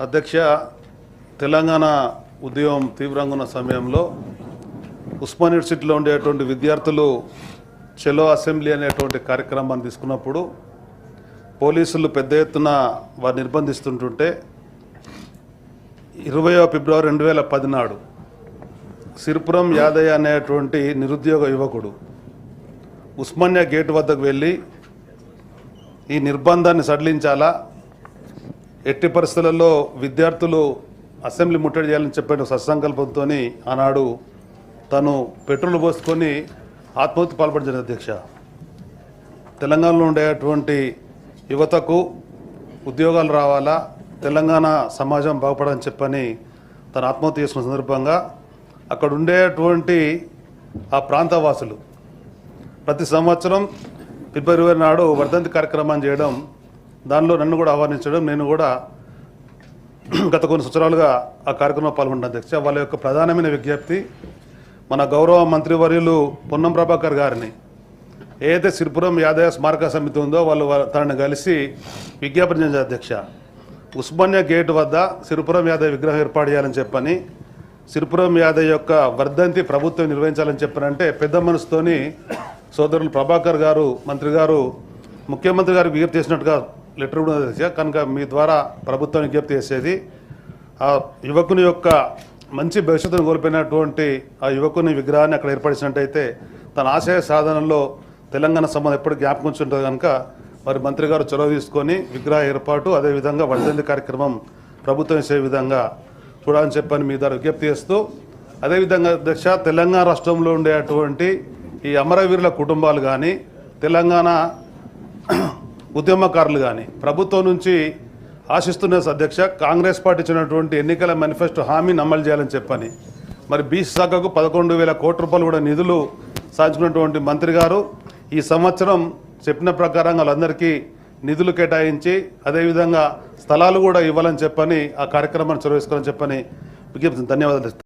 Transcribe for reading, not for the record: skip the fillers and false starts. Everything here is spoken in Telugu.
అధ్యక్ష, తెలంగాణ ఉద్యమం తీవ్రంగా ఉన్న సమయంలో ఉస్మాన్ యూనివర్సిటీలో ఉండేటువంటి విద్యార్థులు చెలో అసెంబ్లీ అనేటువంటి కార్యక్రమాన్ని తీసుకున్నప్పుడు పోలీసులు పెద్ద ఎత్తున వారు నిర్బంధిస్తుంటుంటే 20 ఫిబ్రవరి 2010 నాడు సిరిపురం యాదయ్య అనేటువంటి నిరుద్యోగ యువకుడు ఉస్మానియా గేట్ వద్దకు వెళ్ళి ఈ నిర్బంధాన్ని సడలించాలా, ఎట్టి పరిస్థితులలో విద్యార్థులు అసెంబ్లీ ముట్టడి చేయాలని చెప్పిన సత్సంకల్పంతో ఆనాడు తను పెట్రోల్ పోసుకొని ఆత్మహత్య పాల్పడింది. అధ్యక్ష, తెలంగాణలో ఉండేటువంటి యువతకు ఉద్యోగాలు రావాలా, తెలంగాణ సమాజం బాగుపడాలని చెప్పని తను ఆత్మహత్య చేసుకున్న సందర్భంగా అక్కడ ఉండేటువంటి ఆ ప్రాంతవాసులు ప్రతి సంవత్సరం ఫిబ్రవరి 20 నాడు వర్ధంతి కార్యక్రమాన్ని చేయడం, దానిలో నన్ను కూడా ఆహ్వానించడం, నేను కూడా గత కొన్ని సంవత్సరాలుగా ఆ కార్యక్రమంలో పాల్గొంటాను. అధ్యక్ష, వాళ్ళ యొక్క ప్రధానమైన విజ్ఞప్తి మన గౌరవ మంత్రివర్యులు పొన్నం ప్రభాకర్ గారిని ఏదైతే సిరిపురం యాదయ్య స్మారక సమితి ఉందో వాళ్ళు తనని కలిసి విజ్ఞాపన చేశారు. అధ్యక్ష, ఉస్మానియా గేట్ వద్ద సిరిపురం యాదయ్య విగ్రహం ఏర్పాటు చేయాలని చెప్పని, సిరిపురం యాదయ్య యొక్క వర్ధంతి ప్రభుత్వం నిర్వహించాలని చెప్పనంటే పెద్ద మనసుతోని సోదరులు ప్రభాకర్ గారు మంత్రి గారు ముఖ్యమంత్రి గారికి విజ్ఞప్తి చేసినట్టుగా లెటర్ కూడా ఉంది. కనుక మీ ద్వారా ప్రభుత్వం విజ్ఞప్తి చేసేది ఆ యువకుని యొక్క మంచి భవిష్యత్తును కోల్పోయినటువంటి ఆ యువకుని విగ్రహాన్ని అక్కడ ఏర్పరిచినట్టయితే తన ఆశయ సాధనలో తెలంగాణ సంబంధం ఎప్పుడు జ్ఞాపకం ఉంటుంది. కనుక మరి మంత్రి గారు చొరవ తీసుకొని విగ్రహ ఏర్పాటు, అదేవిధంగా వర్ధంతి కార్యక్రమం ప్రభుత్వం చేసే విధంగా చూడాలని చెప్పని మీ ద్వారా విజ్ఞప్తి చేస్తూ, అదేవిధంగా అధ్యక్ష, తెలంగాణ రాష్ట్రంలో ఉండేటువంటి ఈ అమరవీరుల కుటుంబాలు కానీ తెలంగాణ ఉద్యమకారులు కానీ ప్రభుత్వం నుంచి ఆశిస్తున్న అధ్యక్ష, కాంగ్రెస్ పార్టీ ఇచ్చినటువంటి ఎన్నికల మేనిఫెస్టో హామీని అమలు చేయాలని చెప్పని, మరి బీసీ శాఖకు 11,000 కోట్ల రూపాయలు కూడా నిధులు సాధించినటువంటి మంత్రి గారు ఈ సంవత్సరం చెప్పిన ప్రకారం వాళ్ళందరికీ నిధులు కేటాయించి అదేవిధంగా స్థలాలు కూడా ఇవ్వాలని చెప్పని ఆ కార్యక్రమాన్ని చొరవేసుకోవాలని చెప్పని విజ్ఞప్తి. ధన్యవాదాలు.